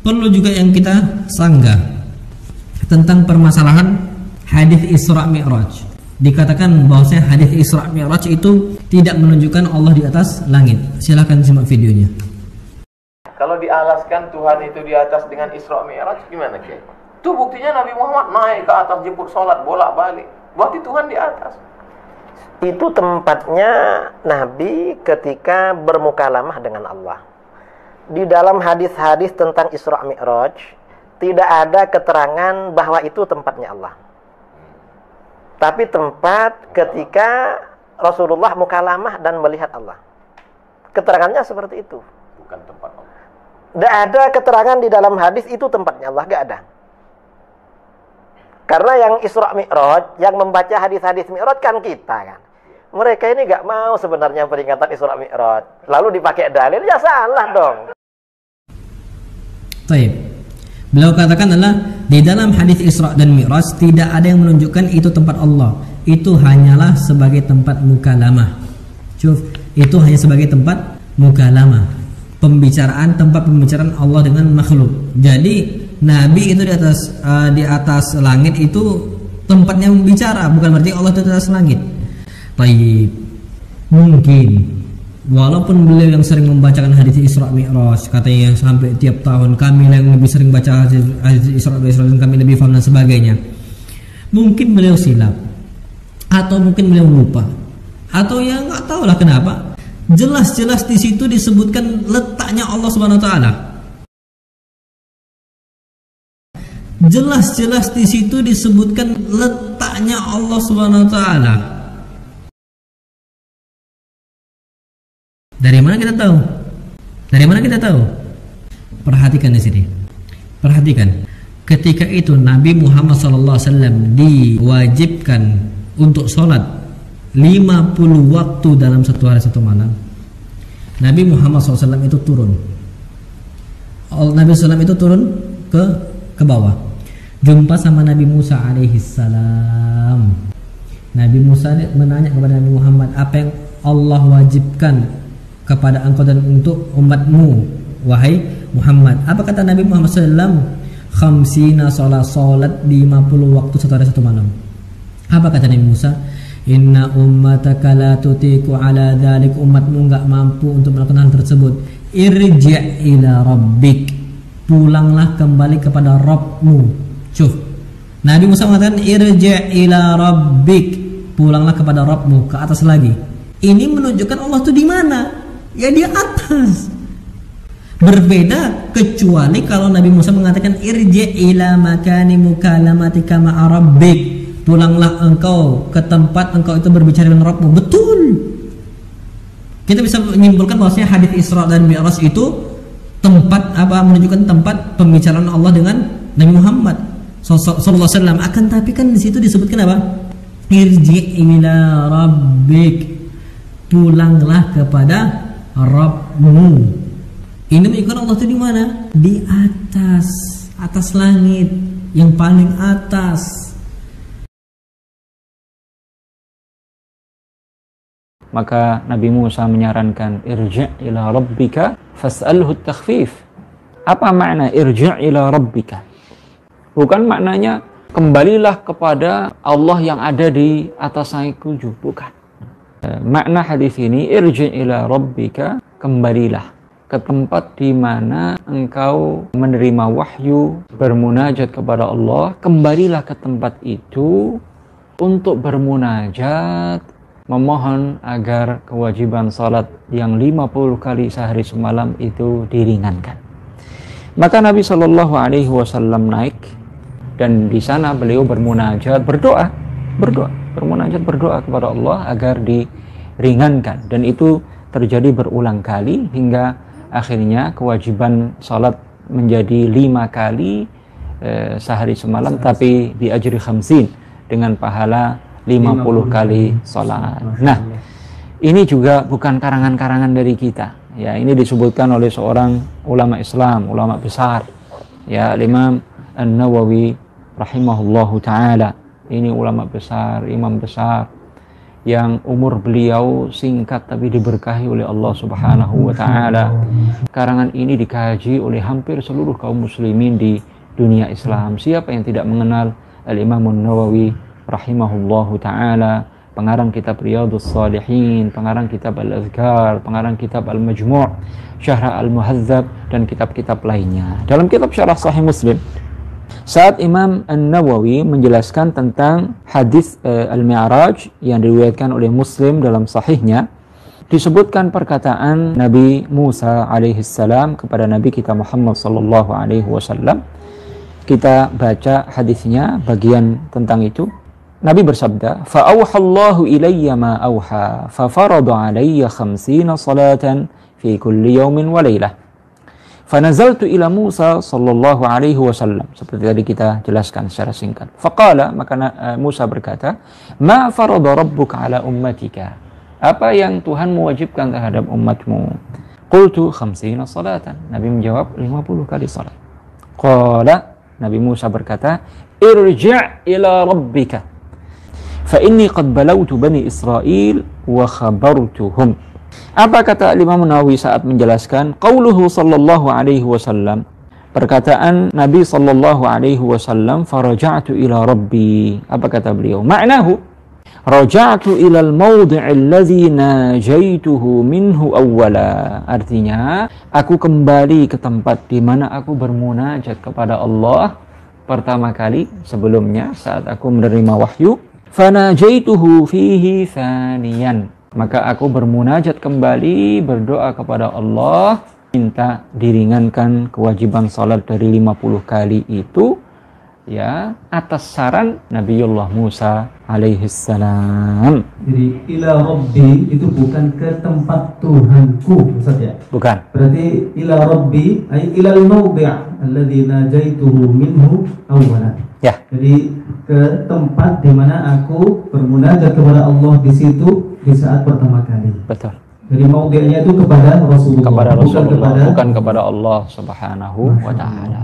Perlu juga yang kita sanggah tentang permasalahan hadis Isra Mi'raj. Dikatakan bahwasanya hadis Isra Mi'raj itu tidak menunjukkan Allah di atas langit. Silakan simak videonya. Kalau dialaskan Tuhan itu di atas dengan Isra Mi'raj gimana, Kiai? Itu buktinya Nabi Muhammad naik ke atas jemput sholat bolak-balik. Berarti Tuhan di atas. Itu tempatnya Nabi ketika bermukalamah dengan Allah. Di dalam hadis-hadis tentang Isra Mi'raj tidak ada keterangan bahwa itu tempatnya Allah. Tapi tempat ketika Rasulullah mukalamah dan melihat Allah. Keterangannya seperti itu. Bukan tempat Allah. Tidak ada keterangan di dalam hadis itu tempatnya Allah, tidak ada. Karena yang Isra Mi'raj, yang membaca hadis-hadis Mi'raj kan kita kan. Mereka ini nggak mau sebenarnya peringatan Isra Mi'raj. Lalu dipakai dalil, ya salah dong. Baik. Beliau katakan adalah di dalam hadis Isra dan Mi'raj tidak ada yang menunjukkan itu tempat Allah. Itu hanyalah sebagai tempat mukalamah. Itu hanya sebagai tempat mukalamah. Tempat pembicaraan Allah dengan makhluk. Jadi Nabi itu di atas langit itu tempatnya membicara, bukan berarti Allah itu di atas langit. Baik. Mungkin walaupun beliau yang sering membacakan hadis Isra Mi'raj, katanya sampai tiap tahun kami yang lebih sering baca hadis Isra Mi'raj, kami lebih paham dan sebagainya. Mungkin beliau silap, atau mungkin beliau lupa, atau ya nggak tahu lah kenapa. Jelas-jelas di situ disebutkan letaknya Allah Subhanahu wa taala. Jelas-jelas di situ disebutkan letaknya Allah Subhanahu wa taala. Dari mana kita tahu? Dari mana kita tahu? Perhatikan di sini. Perhatikan. Ketika itu Nabi Muhammad SAW diwajibkan untuk sholat 50 waktu dalam satu hari satu malam. Nabi Muhammad SAW itu turun. Nabi SAW itu turun ke bawah. Jumpa sama Nabi Musa alaihissalam. Nabi Musa menanya kepada Nabi Muhammad, apa yang Allah wajibkan kepada engkau dan untuk umatmu, wahai Muhammad? Apa kata Nabi Muhammad SAW? Khamsina sholat 50 waktu satu hari satu malam. Apa kata Nabi Musa? Inna ummataka la tutiku ala dhalik, umatmu enggak mampu untuk melakukan hal tersebut. Irji' ila rabbik, pulanglah kembali kepada Rabbmu. Cuf, Nabi Musa mengatakan irji' ila rabbik, pulanglah kepada Rabbmu, ke atas lagi. Ini menunjukkan Allah itu di mana? Ya di atas. Berbeda kecuali kalau Nabi Musa mengatakan irji' ila makani mukalamatika ma'a rabbik, pulanglah engkau ke tempat engkau itu berbicara dengan Rabbmu. Betul. Kita bisa menyimpulkan bahwasanya hadis Isra dan Mi'raj itu tempat menunjukkan tempat pembicaraan Allah dengan Nabi Muhammad sallallahu alaihi wasallam. Akan tapi kan di situ disebutkan apa? Irji' ila rabbik, pulanglah kepada Rabbmu. Ini menunjukkan Allah itu di mana? Di atas langit, yang paling atas. Maka Nabi Musa menyarankan irji' ila rabbika fas'alhu at-takhfif. Apa makna irji' ila rabbika? Bukan maknanya kembalilah kepada Allah yang ada di atas langit tujuh, bukan. Makna hadis ini irji' ila rabbika, kembalilah ke tempat di mana engkau menerima wahyu, bermunajat kepada Allah. Kembalilah ke tempat itu untuk bermunajat, memohon agar kewajiban salat yang 50 kali sehari semalam itu diringankan. Maka Nabi Shallallahu Alaihi Wasallam naik dan di sana beliau bermunajat, bermunajat kepada Allah agar diringankan, dan itu terjadi berulang kali hingga akhirnya kewajiban salat menjadi 5 kali sehari semalam, tapi di ajri 50 dengan pahala 50 kali sholat. Nah, ini juga bukan karangan-karangan dari kita. Ya, ini disebutkan oleh seorang ulama Islam, ulama besar. Ya, Imam An-Nawawi rahimahullahu taala. Ini ulama besar, imam besar yang umur beliau singkat tapi diberkahi oleh Allah Subhanahu wa taala. Karangan ini dikaji oleh hampir seluruh kaum muslimin di dunia Islam. Siapa yang tidak mengenal Al-Imam An-Nawawi rahimahullahu ta'ala, pengarang kitab Riyadhus Shalihin, pengarang kitab Al-Azkar, pengarang kitab Al-Majmu', Syarh Al-Muhadzab, dan kitab-kitab lainnya. Dalam kitab Syarah Sahih Muslim, saat Imam An-Nawawi menjelaskan tentang hadis Al-Mi'raj yang diriwayatkan oleh Muslim dalam sahihnya, disebutkan perkataan Nabi Musa alaihissalam kepada Nabi kita Muhammad sallallahu alaihi wasallam. Kita baca hadisnya bagian tentang itu. Nabi bersabda, "Fa'auhallahu ilayya ma auha, fa farada alayya 50 salatan fi kulli yawmin wa laylah. Fanazaltu ila Musa sallallahu alaihi wasallam." Seperti tadi kita jelaskan secara singkat. Faqala, maka Musa berkata, "Ma farada rabbuka ala ummatika?" Apa yang Tuhan mewajibkan terhadap umatmu? Qultu 50 salatan. Nabi menjawab 50 kali salat. Qala, Nabi Musa berkata, "Irji' ila rabbika, fa inni qad balawtu bani Israel wa khabartuhum." Apa kata Imam Nawawi saat menjelaskan qauluhu sallallahu alaihi wasallam, perkataan Nabi sallallahu alaihi wasallam, "Faraja'tu ila rabbi." Apa kata beliau? Ma'nahu, raja'tu ila al-mawdi' alladhi najaituhu minhu awwala. Artinya, aku kembali ke tempat di mana aku bermunajat kepada Allah pertama kali sebelumnya saat aku menerima wahyu. Fanajaituhu fihi thaniyan. Maka aku bermunajat kembali, berdoa kepada Allah, minta diringankan kewajiban salat dari 50 kali itu, ya, atas saran Nabiullah Musa alaihissalam. Jadi ila rabbi itu bukan ke tempat Tuhanku, Ustaz ya? Bukan. Berarti ila rabbi ay ila al-mawdi' alladhi najaituhu minhu awwalan. Ya. Jadi ke tempat di mana aku bermunajat kepada Allah di situ di saat pertama kali. Betul. Jadi mawdi'nya itu kepada Rasulullah, kepada Rasulullah, bukan kepada Allah Subhanahu wa ta'ala.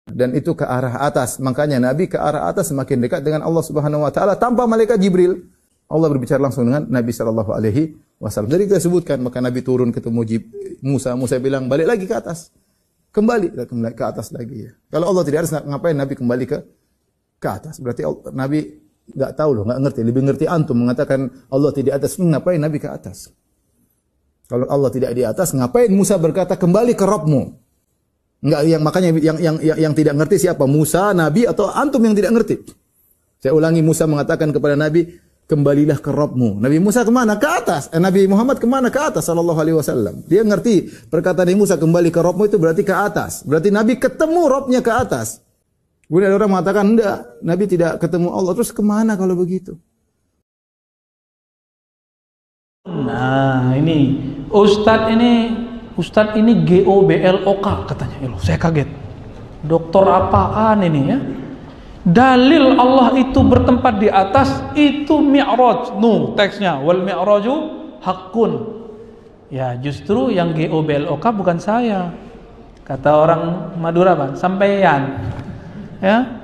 Dan itu ke arah atas. Makanya Nabi ke arah atas semakin dekat dengan Allah Subhanahu wa taala tanpa malaikat Jibril. Allah berbicara langsung dengan Nabi sallallahu alaihi wasallam. Jadi kita sebutkan, maka Nabi turun ketemu Musa. Musa bilang, "Balik lagi ke atas." Kembali ke atas lagi ya. Kalau Allah tidak ada, ngapain Nabi kembali ke atas? Berarti Nabi enggak tahu loh, enggak ngerti. Lebih ngerti antum mengatakan Allah tidak atas. Ngapain Nabi ke atas? Kalau Allah tidak di atas, ngapain Musa berkata kembali ke Rabbmu? Enggak, makanya yang tidak ngerti siapa? Musa, Nabi, atau antum yang tidak ngerti? Saya ulangi, Musa mengatakan kepada Nabi, kembalilah ke Rabbmu. Nabi Musa kemana? Ke atas. Nabi Muhammad kemana? Ke atas sallallahu alaihi wasallam. Dia ngerti perkataan Musa kembali ke Rabbmu itu berarti ke atas. Berarti Nabi ketemu Rabbnya ke atas. Kemudian ada orang mengatakan, enggak, Nabi tidak ketemu Allah. Terus kemana kalau begitu? Nah, ini Ustadz ini GOBLOK katanya. Saya kaget. Doktor apaan ini ya? Dalil Allah itu bertempat di atas itu mi'raj. Teksnya wal mi'raju haqqun. Ya, justru yang GOBLOK bukan saya. Kata orang Madura, Pak, sampeyan. Ya.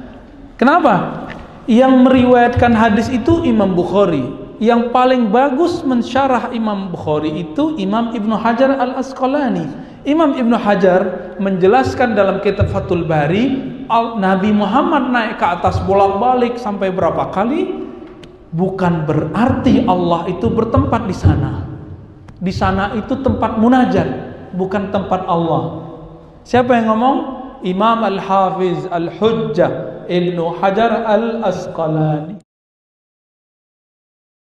Kenapa? Yang meriwayatkan hadis itu Imam Bukhari. Yang paling bagus mensyarah Imam Bukhari itu Imam Ibnu Hajar Al-Asqalani. Imam Ibnu Hajar menjelaskan dalam kitab Fathul Bari, Nabi Muhammad naik ke atas bolak-balik sampai berapa kali? Bukan berarti Allah itu bertempat di sana. Di sana itu tempat munajat, bukan tempat Allah. Siapa yang ngomong? Imam Al-Hafiz Al-Hujjah Ibnu Hajar Al-Asqalani.